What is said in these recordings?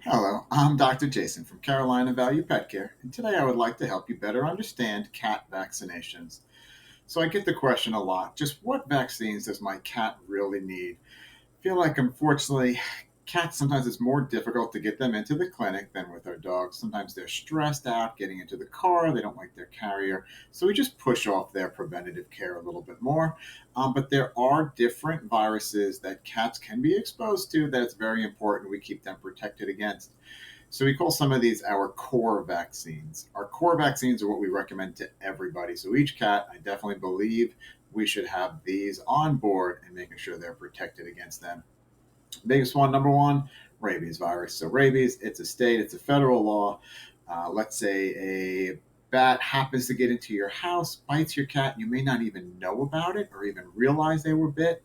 Hello, I'm Dr. Jason from Carolina Value Pet Care, and today I would like to help you better understand cat vaccinations. So, I get the question a lot, just what vaccines does my cat really need? I feel like, unfortunately, cats sometimes it's more difficult to get them into the clinic than with our dogs. Sometimes they're stressed out getting into the car, they don't like their carrier, so we just push off their preventative care a little bit more. But there are different viruses that cats can be exposed to that it's very important we keep them protected against. So we call some of these our core vaccines. Our core vaccines are what we recommend to everybody. So each cat, I definitely believe we should have these on board and making sure they're protected against them. Biggest one, number one, rabies virus. So rabies, it's a state, it's a federal law. Let's say a bat happens to get into your house, bites your cat, you may not even know about it or even realize they were bit.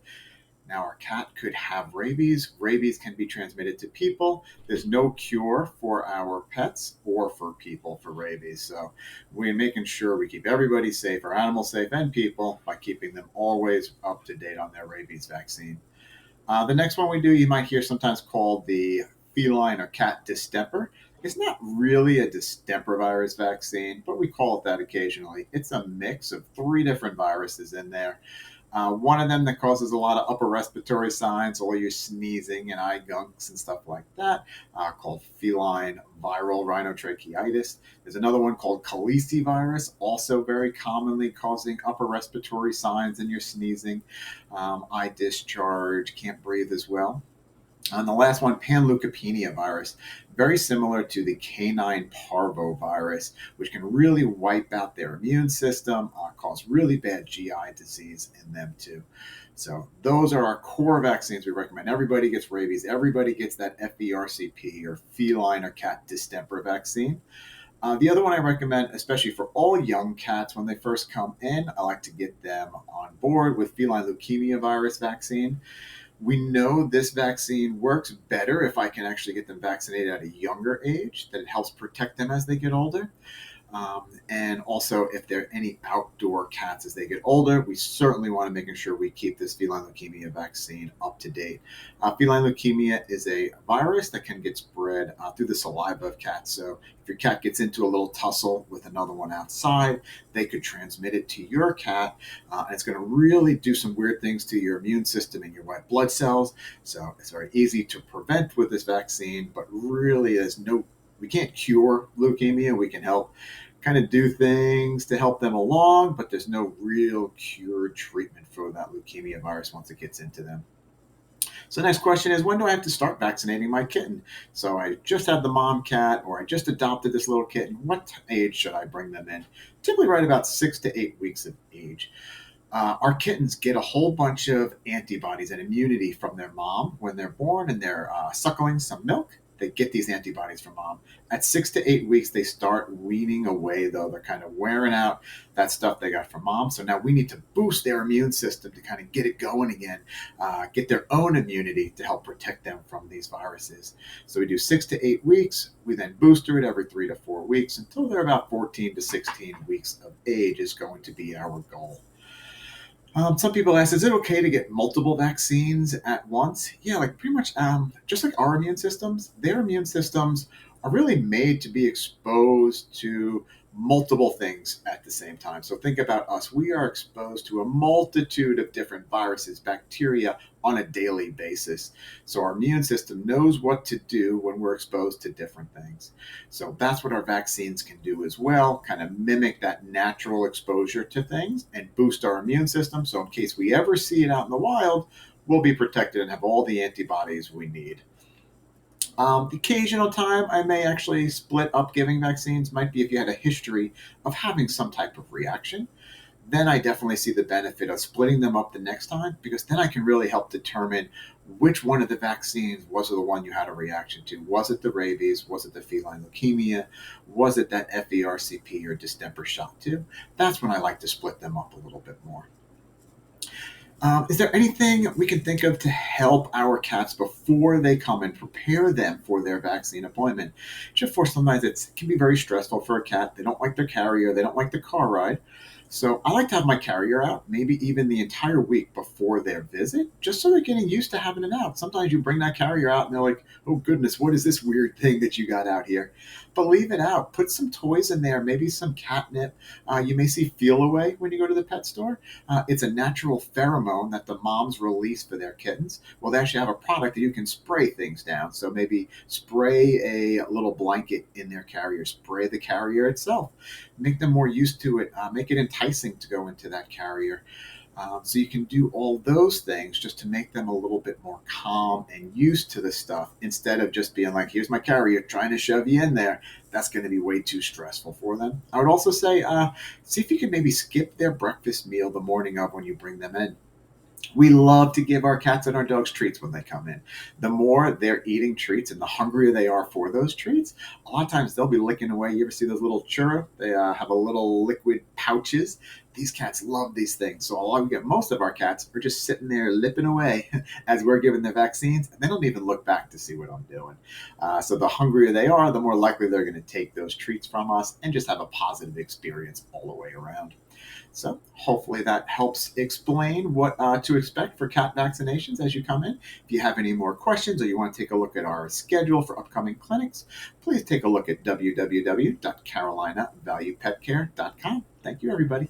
Now, our cat could have rabies. Rabies can be transmitted to people. There's no cure for our pets or for people for rabies. So, we're making sure we keep everybody safe, our animals safe, and people by keeping them always up to date on their rabies vaccine. The next one we do, you might hear sometimes called the feline or cat distemper. It's not really a distemper virus vaccine, but we call it that occasionally. It's a mix of three different viruses in there. One of them that causes a lot of upper respiratory signs, all your sneezing and eye gunks and stuff like that, called feline viral rhinotracheitis. There's another one called calicivirus, also very commonly causing upper respiratory signs and your sneezing, eye discharge, can't breathe as well. And the last one, panleukopenia virus, very similar to the canine parvovirus, which can really wipe out their immune system, cause really bad GI disease in them too. So those are our core vaccines. We recommend everybody gets rabies. Everybody gets that FERCP or feline or cat distemper vaccine. The other one I recommend, especially for all young cats when they first come in, I like to get them on board with feline leukemia virus vaccine. We know this vaccine works better if I can actually get them vaccinated at a younger age, that it helps protect them as they get older. And also, if there are any outdoor cats as they get older, we certainly want to make sure we keep this feline leukemia vaccine up to date. Feline leukemia is a virus that can get spread through the saliva of cats. So, if your cat gets into a little tussle with another one outside, they could transmit it to your cat, and it's going to really do some weird things to your immune system and your white blood cells. So, it's very easy to prevent with this vaccine, but really, we can't cure leukemia. We can help kind of do things to help them along, but there's no real cure treatment for that leukemia virus once it gets into them. So the next question is, when do I have to start vaccinating my kitten? So I just had the mom cat, or I just adopted this little kitten. What age should I bring them in? Typically right about 6 to 8 weeks of age. Our kittens get a whole bunch of antibodies and immunity from their mom when they're born and they're suckling some milk. They get these antibodies from mom. At 6 to 8 weeks, they start weaning away, though. They're kind of wearing out that stuff they got from mom. So now we need to boost their immune system to kind of get it going again, get their own immunity to help protect them from these viruses. So we do 6 to 8 weeks. We then booster it every 3 to 4 weeks until they're about 14 to 16 weeks of age is going to be our goal. Some people ask, is it okay to get multiple vaccines at once? Yeah, like pretty much just like our immune systems, their immune systems are really made to be exposed to multiple things at the same time. So think about us. We are exposed to a multitude of different viruses, bacteria on a daily basis. So our immune system knows what to do when we're exposed to different things. So that's what our vaccines can do as well, kind of mimic that natural exposure to things and boost our immune system. So in case we ever see it out in the wild, we'll be protected and have all the antibodies we need. The occasional time I may actually split up giving vaccines might be if you had a history of having some type of reaction. Then I definitely see the benefit of splitting them up the next time, because then I can really help determine which one of the vaccines was the one you had a reaction to. Was it the rabies? Was it the feline leukemia? Was it that FERCP or distemper shot too? That's when I like to split them up a little bit more. Is there anything we can think of to help our cats before they come and prepare them for their vaccine appointment? Just for sometimes it can be very stressful for a cat. They don't like their carrier. They don't like the car ride. So I like to have my carrier out, maybe even the entire week before their visit, just so they're getting used to having it out. Sometimes you bring that carrier out and they're like, oh goodness, what is this weird thing that you got out here? But leave it out. Put some toys in there, maybe some catnip. You may see Feel Away when you go to the pet store. It's a natural pheromone that the moms release for their kittens. Well, they actually have a product that you can spray things down. So maybe spray a little blanket in their carrier, spray the carrier itself, make them more used to it, make it enticing to go into that carrier. So you can do all those things just to make them a little bit more calm and used to the stuff instead of just being like, here's my carrier trying to shove you in there. That's going to be way too stressful for them. I would also say, see if you can maybe skip their breakfast meal the morning of when you bring them in. We love to give our cats and our dogs treats when they come in. The more they're eating treats and the hungrier they are for those treats, a lot of times they'll be licking away. You ever see those little churro? They have a little liquid pouches. These cats love these things. So we get most of our cats are just sitting there lipping away as we're giving the vaccines, and they don't even look back to see what I'm doing. So the hungrier they are, the more likely they're going to take those treats from us and just have a positive experience all the way around. So hopefully that helps explain what to expect for cat vaccinations as you come in. If you have any more questions or you want to take a look at our schedule for upcoming clinics, please take a look at www.carolinavaluepetcare.com. Thank you, everybody.